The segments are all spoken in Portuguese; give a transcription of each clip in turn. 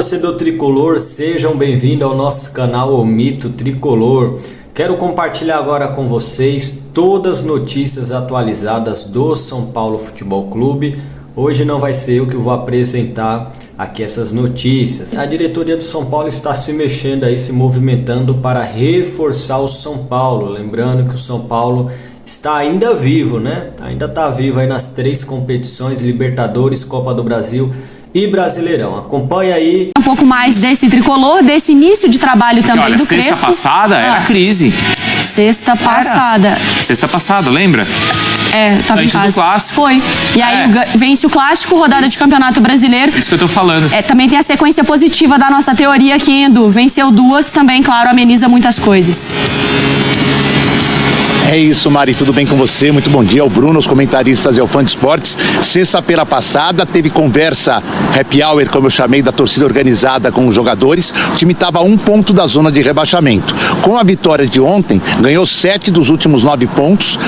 Torcedor tricolor, sejam bem-vindos ao nosso canal O Mito Tricolor. Quero compartilhar agora com vocês todas as notícias atualizadas do São Paulo Futebol Clube. Hoje não vai ser eu que vou apresentar aqui essas notícias. A diretoria do São Paulo está se mexendo aí, se movimentando para reforçar o São Paulo. Lembrando que o São Paulo está ainda vivo, né? Ainda está vivo aí nas 3 competições: Libertadores, Copa do Brasil e Brasileirão. Acompanha aí um pouco mais desse tricolor, desse início de trabalho também. Olha, do Crespo. Sexta passada era crise. Sexta passada, lembra? Tava antes em casa. Do clássico. Foi. E aí vence o clássico, rodada de campeonato brasileiro. Isso que eu tô falando. Também tem a sequência positiva da nossa teoria aqui, Edu. Venceu 2, também, claro, ameniza muitas coisas. É isso, Mari, tudo bem com você? Muito bom dia ao Bruno, os comentaristas e ao Fã de Esportes. Sexta-feira passada teve conversa happy hour, como eu chamei, da torcida organizada com os jogadores. O time estava a 1 ponto da zona de rebaixamento. Com a vitória de ontem, ganhou 7 dos últimos 9 pontos,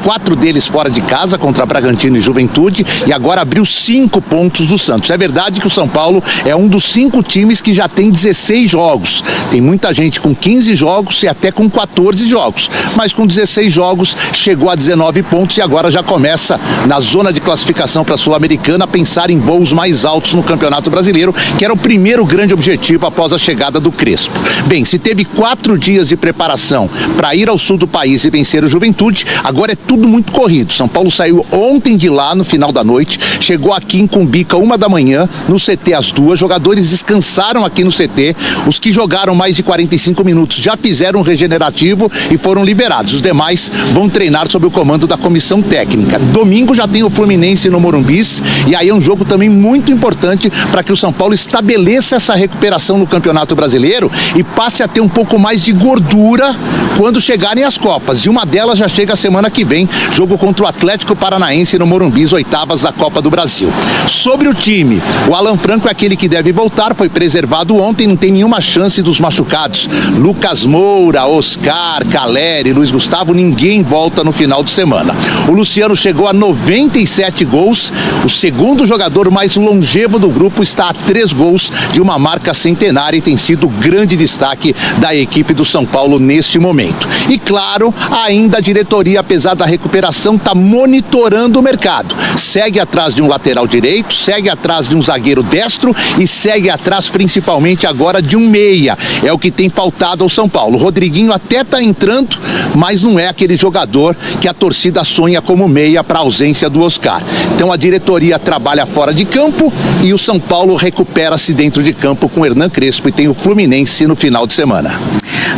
4 deles fora de casa, contra Bragantino e Juventude, e agora abriu 5 pontos do Santos. É verdade que o São Paulo é um dos 5 times que já tem 16 jogos. Tem muita gente com 15 jogos e até com 14 jogos, mas com 16 jogos, chegou a 19 pontos e agora já começa na zona de classificação para a Sul-Americana a pensar em voos mais altos no Campeonato Brasileiro, que era o primeiro grande objetivo após a chegada do Crespo. Bem, se teve 4 dias de preparação para ir ao sul do país e vencer o Juventude, agora é tudo muito corrido. São Paulo saiu ontem de lá no final da noite, chegou aqui em Cumbica 1 da manhã, no CT às 2, jogadores descansaram aqui no CT, os que jogaram mais de 45 minutos já fizeram um regenerativo e foram liberados. Os demais vão treinar sob o comando da comissão técnica. Domingo já tem o Fluminense no Morumbi, e aí é um jogo também muito importante para que o São Paulo estabeleça essa recuperação no Campeonato Brasileiro e passe a ter um pouco mais de gordura quando chegarem as Copas. E uma delas já chega a semana que vem, jogo contra o Atlético Paranaense no Morumbi, 8ª da Copa do Brasil. Sobre o time, o Alan Franco é aquele que deve voltar, foi preservado ontem, não tem nenhuma chance dos machucados. Lucas Moura, Oscar, Caleri, Luiz Gustavo, ninguém volta no final de semana. O Luciano chegou a 97 gols, o segundo jogador mais longevo do grupo, está a 3 gols de uma marca centenária e tem sido o grande destaque da equipe do São Paulo neste momento. E claro, ainda a diretoria, apesar da recuperação, está monitorando o mercado. Segue atrás de um lateral direito, segue atrás de um zagueiro destro e segue atrás principalmente agora de um meia. É o que tem faltado ao São Paulo. O Rodriguinho até está entrando, mas não é aquele jogador que a torcida sonha como meia para a ausência do Oscar. Então a diretoria trabalha fora de campo e o São Paulo recupera-se dentro de campo com o Hernan Crespo e tem o Fluminense no final de semana.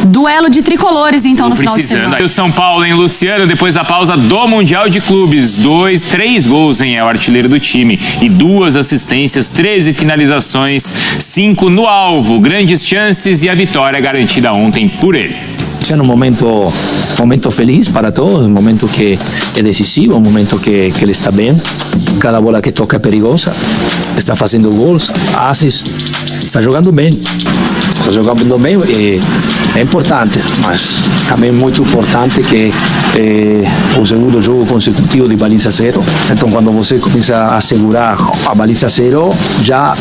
Duelo de tricolores, então, no final de semana. O São Paulo, em Luciano, depois da pausa do Mundial de Clubes, 3 gols, é o artilheiro do time, e 2 assistências, 13 finalizações, 5 no alvo, grandes chances e a vitória garantida ontem por ele. É um momento feliz para todos, um momento que é decisivo, um momento que ele está bem. Cada bola que toca é perigosa, está fazendo gols, asses, está jogando bem. Está jogando bem, é importante, mas também muito importante que o segundo jogo consecutivo de baliza zero. Então, quando você começa a segurar a baliza zero, já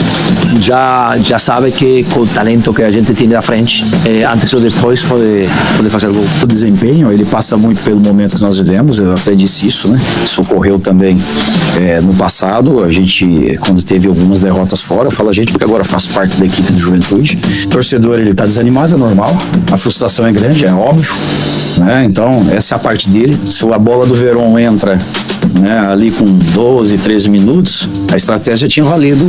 sabe que com o talento que a gente tem à frente, antes ou depois pode fazer gol. O desempenho, ele passa muito pelo momento que nós vivemos, eu até disse isso, né? Isso ocorreu também no passado, a gente, quando teve algumas derrotas fora, eu falo a gente porque agora faço parte da equipe de Juventude. O torcedor, ele tá desanimado, é normal, a frustração é grande, é óbvio, né? Então, essa é a parte dele. Se a bola do Verón entra, né, ali com 12, 13 minutos, a estratégia tinha valido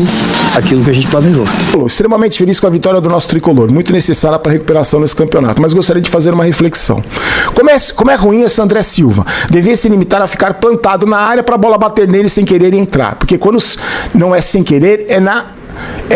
aquilo que a gente planejou. Extremamente feliz com a vitória do nosso tricolor, muito necessária para a recuperação nesse campeonato, mas gostaria de fazer uma reflexão. Como é ruim esse André Silva? Devia se limitar a ficar plantado na área para a bola bater nele sem querer entrar, porque quando não é sem querer, é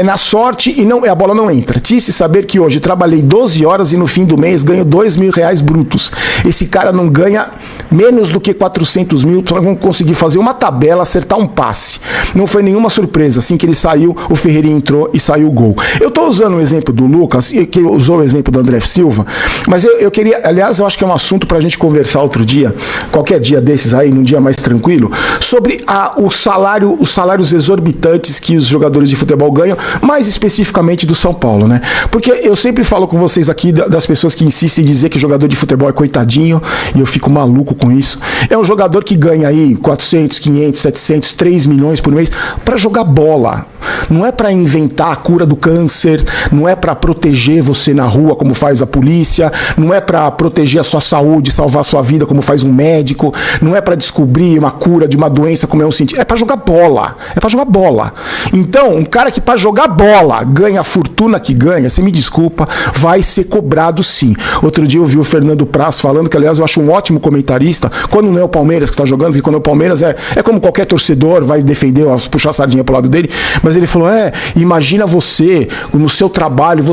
na sorte e a bola não entra. Tisse saber que hoje trabalhei 12 horas e no fim do mês ganho R$2.000 brutos. Esse cara não ganha Menos do que 400 mil para conseguir fazer uma tabela, acertar um passe. Não foi nenhuma surpresa. Assim que ele saiu, o Ferreirinha entrou e saiu o gol. Eu estou usando o exemplo do Lucas, que usou o exemplo do André Silva, mas eu queria, aliás, eu acho que é um assunto para a gente conversar outro dia, qualquer dia desses aí, num dia mais tranquilo, sobre os salários exorbitantes que os jogadores de futebol ganham, mais especificamente do São Paulo, né? Porque eu sempre falo com vocês aqui das pessoas que insistem em dizer que jogador de futebol é coitadinho, e eu fico maluco com isso. É um jogador que ganha aí 400, 500, 700, 3 milhões por mês para jogar bola. Não é para inventar a cura do câncer, não é para proteger você na rua como faz a polícia, não é para proteger a sua saúde, salvar a sua vida como faz um médico, não é para descobrir uma cura de uma doença como é um cientista, é para jogar bola, é para jogar bola. Então, um cara que para jogar bola ganha a fortuna que ganha, você me desculpa, vai ser cobrado sim. Outro dia eu vi o Fernando Praz falando, que aliás eu acho um ótimo comentarista, quando não é o Palmeiras que está jogando, porque quando é o Palmeiras é como qualquer torcedor, vai defender, puxar a sardinha pro lado dele, mas ele falou, imagina você, no seu trabalho,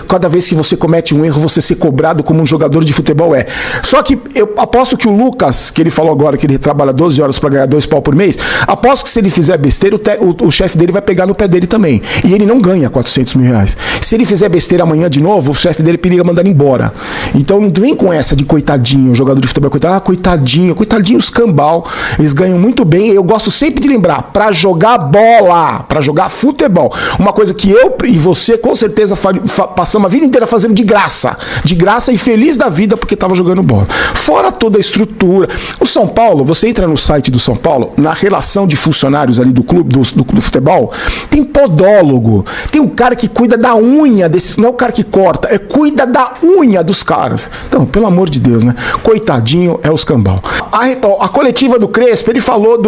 cada vez que você comete um erro, você ser cobrado como um jogador de futebol Só que eu aposto que o Lucas, que ele falou agora que ele trabalha 12 horas para ganhar 2 pau por mês, aposto que se ele fizer besteira, o chefe dele vai pegar no pé dele também. E ele não ganha 400 mil reais. Se ele fizer besteira amanhã de novo, o chefe dele periga mandar ele embora. Então não vem com essa de coitadinho, jogador de futebol coitadinho, os cambal, eles ganham muito bem. Eu gosto sempre de lembrar, para jogar bola, para jogar futebol. Uma coisa que eu e você com certeza passamos a vida inteira fazendo de graça e feliz da vida porque estava jogando bola. Fora toda a estrutura. O São Paulo, você entra no site do São Paulo, na relação de funcionários ali do clube, do futebol, tem podólogo, tem um cara que cuida da unha desses, não é o cara que corta, cuida da unha dos caras. Então, pelo amor de Deus, né? Coitadinho é os cambal. A coletiva do Crespo, ele falou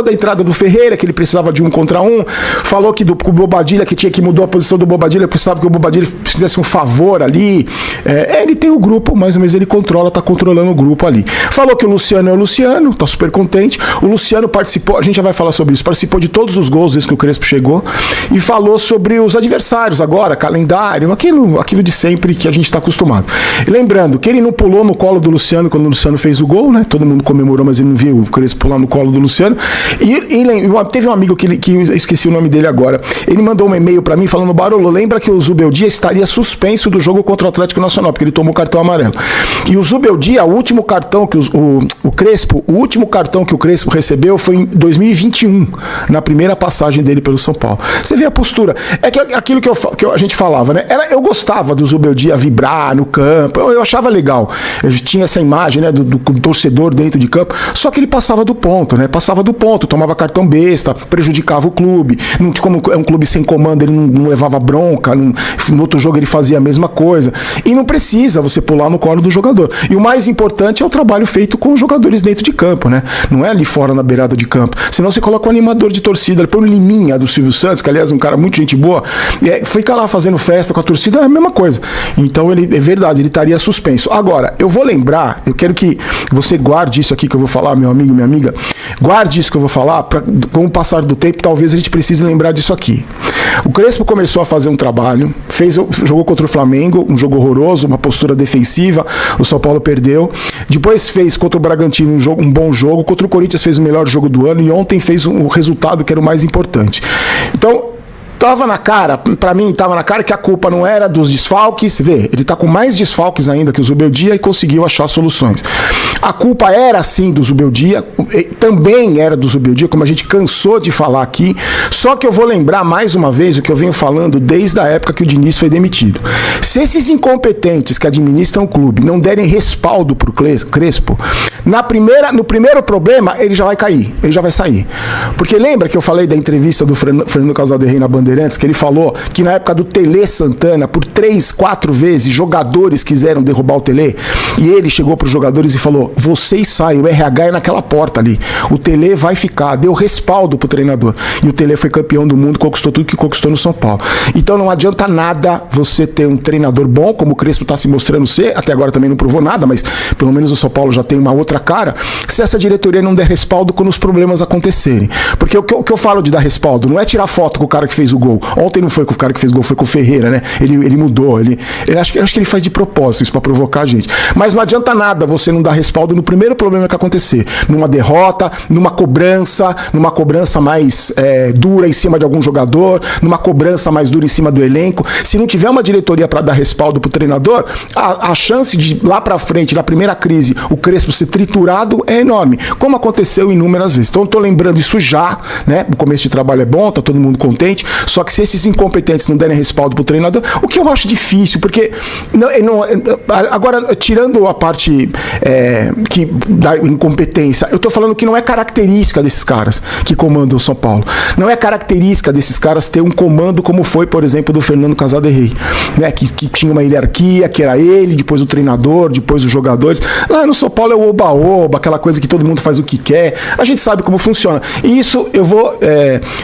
da entrada do Ferreira, que ele precisava de 1 contra 1, falou que o Bobadilha, que tinha que mudar a posição do Bobadilha, precisava que o Bobadilha fizesse um favor ali. Ele tem o grupo, mais ou menos ele tá controlando o grupo ali. Falou que o Luciano é o Luciano, tá super contente. O Luciano participou, a gente já vai falar sobre isso, participou de todos os gols desde que o Crespo chegou, e falou sobre os adversários agora, calendário, aquilo de sempre que a gente está acostumado. E lembrando que ele não pulou no colo do Luciano quando o Luciano fez o gol, né? Todo mundo comemorou, mas ele não viu o Crespo pular no colo do Luciano. E teve um amigo que eu esqueci o nome dele agora. Ele mandou um e-mail pra mim falando: Barolo, lembra que o Zubeldia estaria suspenso do jogo contra o Atlético Nacional, porque ele tomou cartão amarelo. E o Zubeldia, o último cartão que o último cartão que o Crespo recebeu foi em 2021, na primeira passagem dele pelo São Paulo. Você vê a postura. É que aquilo que a gente falava, né? Eu gostava do Zubeldia vibrar no campo, eu achava legal. Eu tinha essa imagem, né, do torcedor dentro de campo, só que ele passava do ponto, né? Passava do ponto, tomava cartão besta, prejudicava o clube. Como é um clube sem comando, ele não levava bronca, no outro jogo ele fazia a mesma coisa. E não precisa você pular no colo do jogador. E o mais importante é o trabalho feito com os jogadores dentro de campo, né? Não é ali fora na beirada de campo. Senão você coloca um animador de torcida, põe o Liminha do Silvio Santos, que aliás é um cara muito gente boa, fica lá fazendo festa com a torcida, é a mesma coisa. Então é verdade, ele estaria suspenso. Agora, eu vou lembrar, eu quero que você guarde isso aqui que eu vou falar, meu amigo, minha amiga, guarde isso que eu vou falar, com o passar do tempo, talvez a gente precise lembrar disso aqui. O Crespo começou a fazer um trabalho, jogou contra o Flamengo, um jogo horroroso, uma postura defensiva, o São Paulo perdeu. Depois fez contra o Bragantino um bom jogo, contra o Corinthians fez o melhor jogo do ano e ontem fez o resultado que era o mais importante. Então, tava na cara, pra mim tava na cara que a culpa não era dos desfalques, vê, ele tá com mais desfalques ainda que o Zubeldia e conseguiu achar soluções. A culpa era sim do Zubeldia, também era do Zubeldia, como a gente cansou de falar aqui, só que eu vou lembrar mais uma vez o que eu venho falando desde a época que o Diniz foi demitido. Se esses incompetentes que administram o clube não derem respaldo pro Crespo, no primeiro problema ele já vai cair, ele já vai sair. Porque lembra que eu falei da entrevista do Fernando Casaderrey na Bandeirantes, que ele falou que na época do Tele Santana, por 3, 4 vezes, jogadores quiseram derrubar o Tele, e ele chegou para os jogadores e falou: vocês saem, o RH é naquela porta ali, o Tele vai ficar, deu respaldo pro treinador, e o Tele foi campeão do mundo, conquistou tudo que conquistou no São Paulo. Então não adianta nada você ter um treinador bom, como o Crespo está se mostrando ser, até agora também não provou nada, mas pelo menos o São Paulo já tem uma outra cara, se essa diretoria não der respaldo quando os problemas acontecerem. Porque o que eu falo de dar respaldo não é tirar foto com o cara que fez fez o gol. Ontem não foi com o cara que fez o gol, foi com o Ferreira, né? Ele mudou, acho que ele faz de propósito isso pra provocar a gente. Mas não adianta nada você não dar respaldo no primeiro problema que acontecer. Numa derrota, numa cobrança mais dura em cima de algum jogador, numa cobrança mais dura em cima do elenco. Se não tiver uma diretoria para dar respaldo pro treinador, a chance de lá pra frente, na primeira crise, o Crespo ser triturado é enorme, como aconteceu inúmeras vezes. Então eu tô lembrando isso já, né? O começo de trabalho é bom, tá todo mundo contente, só que se esses incompetentes não derem respaldo pro treinador, o que eu acho difícil, porque agora, tirando a parte da incompetência, eu tô falando que não é característica desses caras que comandam o São Paulo. Não é característica desses caras ter um comando como foi, por exemplo, do Fernando Casaderrey, né? Que tinha uma hierarquia, que era ele, depois o treinador, depois os jogadores. Lá no São Paulo é o oba-oba, aquela coisa que todo mundo faz o que quer. A gente sabe como funciona. E isso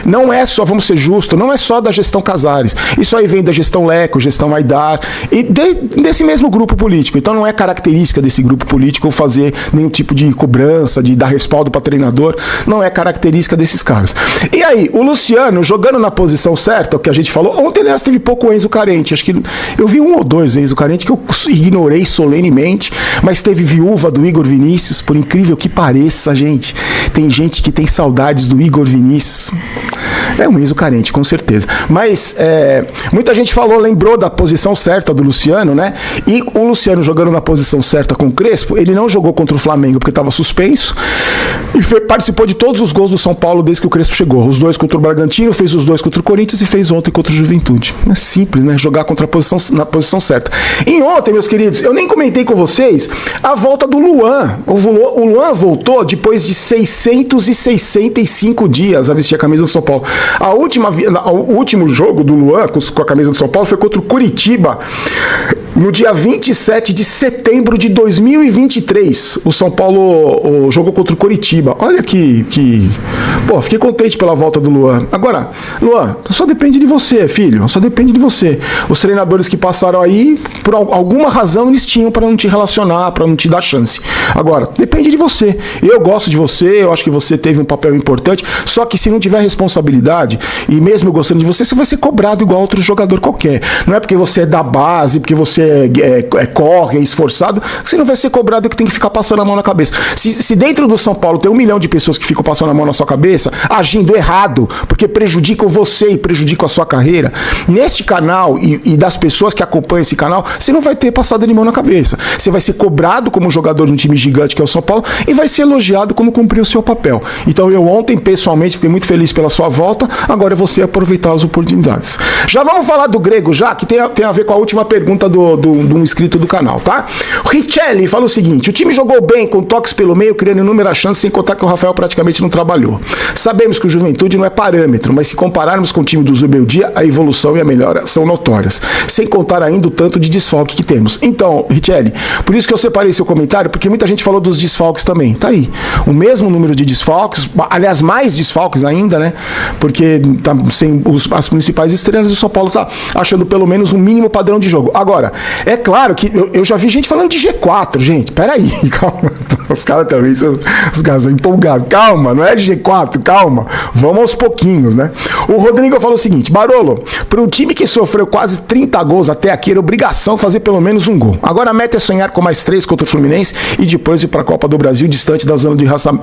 não é só, vamos ser justos, não é só da gestão Casares. Isso aí vem da gestão Leco, gestão Aidar e desse mesmo grupo político. Então não é característica desse grupo político fazer nenhum tipo de cobrança, de dar respaldo para treinador. Não é característica desses caras. E aí, o Luciano jogando na posição certa, o que a gente falou, ontem aliás teve pouco Enzo Carente. Acho que eu vi 1 ou 2 Enzo Carente que eu ignorei solenemente, mas teve viúva do Igor Vinícius, por incrível que pareça, gente. Tem gente que tem saudades do Igor Vinícius. É um Enzo Carente, com certeza. Mas muita gente lembrou da posição certa do Luciano, né? E o Luciano jogando na posição certa com o Crespo, ele não jogou contra o Flamengo porque estava suspenso e participou de todos os gols do São Paulo desde que o Crespo chegou. Os 2 contra o Bragantino, fez os 2 contra o Corinthians e fez ontem contra o Juventude. É simples, né? Jogar na posição certa. E ontem, meus queridos, eu nem comentei com vocês a volta do Luan. O Luan voltou depois de 665 dias a vestir a camisa do São Paulo. O último jogo do Luan com a camisa do São Paulo foi contra o Curitiba no dia 27 de setembro de 2023. O São Paulo jogou contra o Curitiba. Olha que... Pô, fiquei contente pela volta do Luan. Agora, Luan, só depende de você, filho. Só depende de você. Os treinadores que passaram aí, por alguma razão, eles tinham para não te relacionar, para não te dar chance. Agora, depende de você. Eu gosto de você, eu acho que você teve um papel importante, só que se não tiver responsabilidade, e mesmo eu gostando de você, você vai ser cobrado igual outro jogador qualquer. Não é porque você é da base, porque você corre, é esforçado, que você não vai ser cobrado e que tem que ficar passando a mão na cabeça. Se dentro do São Paulo tem 1 milhão de pessoas que ficam passando a mão na sua cabeça, agindo errado, porque prejudicam você e prejudicam a sua carreira, neste canal e das pessoas que acompanham esse canal, você não vai ter passada de mão na cabeça. Você vai ser cobrado como jogador de um time gigante que é o São Paulo e vai ser elogiado como cumpriu o seu papel. Então eu ontem, pessoalmente, fiquei muito feliz pela sua volta, agora é você aproveitar as oportunidades. Já vamos falar do Grego, já, que tem a ver com a última pergunta de um inscrito do canal, tá? O Richelli fala o seguinte: o time jogou bem, com toques pelo meio, criando inúmeras chances, sem contar que o Rafael praticamente não trabalhou. Sabemos que o Juventude não é parâmetro, mas se compararmos com o time do Zubeldia, a evolução e a melhora são notórias. Sem contar ainda o tanto de desfalque que temos. Então, Richelli, por isso que eu separei seu comentário, porque muita gente falou dos desfalques também. Tá aí. O mesmo número de desfalques, aliás, mais desfalques ainda, né? Porque tá sem as principais estrelas, o São Paulo tá achando pelo menos um mínimo padrão de jogo. Agora, é claro que eu já vi gente falando de G4, gente. Peraí, calma. Os caras também os caras são empolgados. Calma, não é G4, calma. Vamos aos pouquinhos, né? O Rodrigo falou o seguinte: Barolo, para um time que sofreu quase 30 gols até aqui, era obrigação fazer pelo menos um gol. Agora a meta é sonhar com mais 3 contra o Fluminense e depois ir para a Copa do Brasil, distante da zona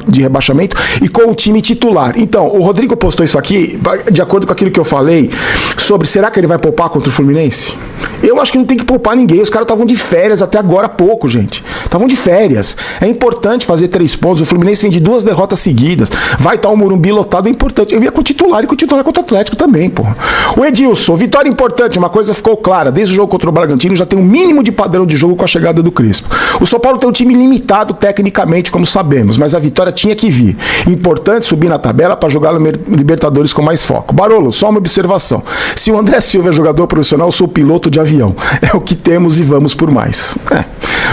de rebaixamento e com o time titular. Então, o Rodrigo postou isso aqui de acordo com aquilo que eu falei sobre será que ele vai poupar contra o Fluminense? Eu acho que não tem que poupar ninguém. Os caras estavam de férias até agora há pouco, gente. Estavam de férias. É importante fazer 3 pontos. O Fluminense vem de 2 derrotas seguidas. Vai estar o Morumbi lotado, é importante. Eu ia com o titular e com o titular contra o Atlético também, porra. O Edilson, vitória importante. Uma coisa ficou clara. Desde o jogo contra o Bragantino já tem um mínimo de padrão de jogo com a chegada do Crespo. O São Paulo tem um time limitado tecnicamente, como sabemos, mas a vitória tinha que vir. Importante subir na tabela para jogar no Libertadores com mais foco. Barolo, só uma observação. Se o André Silva é jogador profissional, eu sou piloto de avião. campeão. É o que temos e vamos por mais.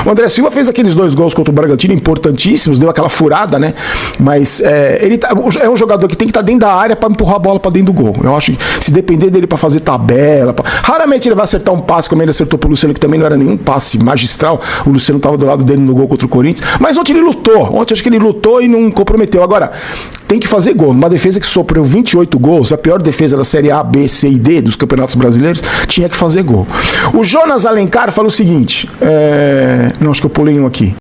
O André Silva fez aqueles 2 gols contra o Bragantino importantíssimos, deu aquela furada, né? Mas ele é um jogador que tem que estar dentro da área para empurrar a bola para dentro do gol. Eu acho que se depender dele para fazer tabela, raramente ele vai acertar um passe como ele acertou pro Luciano, que também não era nenhum passe magistral. O Luciano estava do lado dele no gol contra o Corinthians. Mas ontem ele lutou. Ontem acho que ele lutou e não comprometeu. Agora, tem que fazer gol. Uma defesa que sofreu 28 gols, a pior defesa da Série A, B, C e D dos campeonatos brasileiros, tinha que fazer gol. O Jonas Alencar fala o seguinte, não, acho que eu pulei um aqui.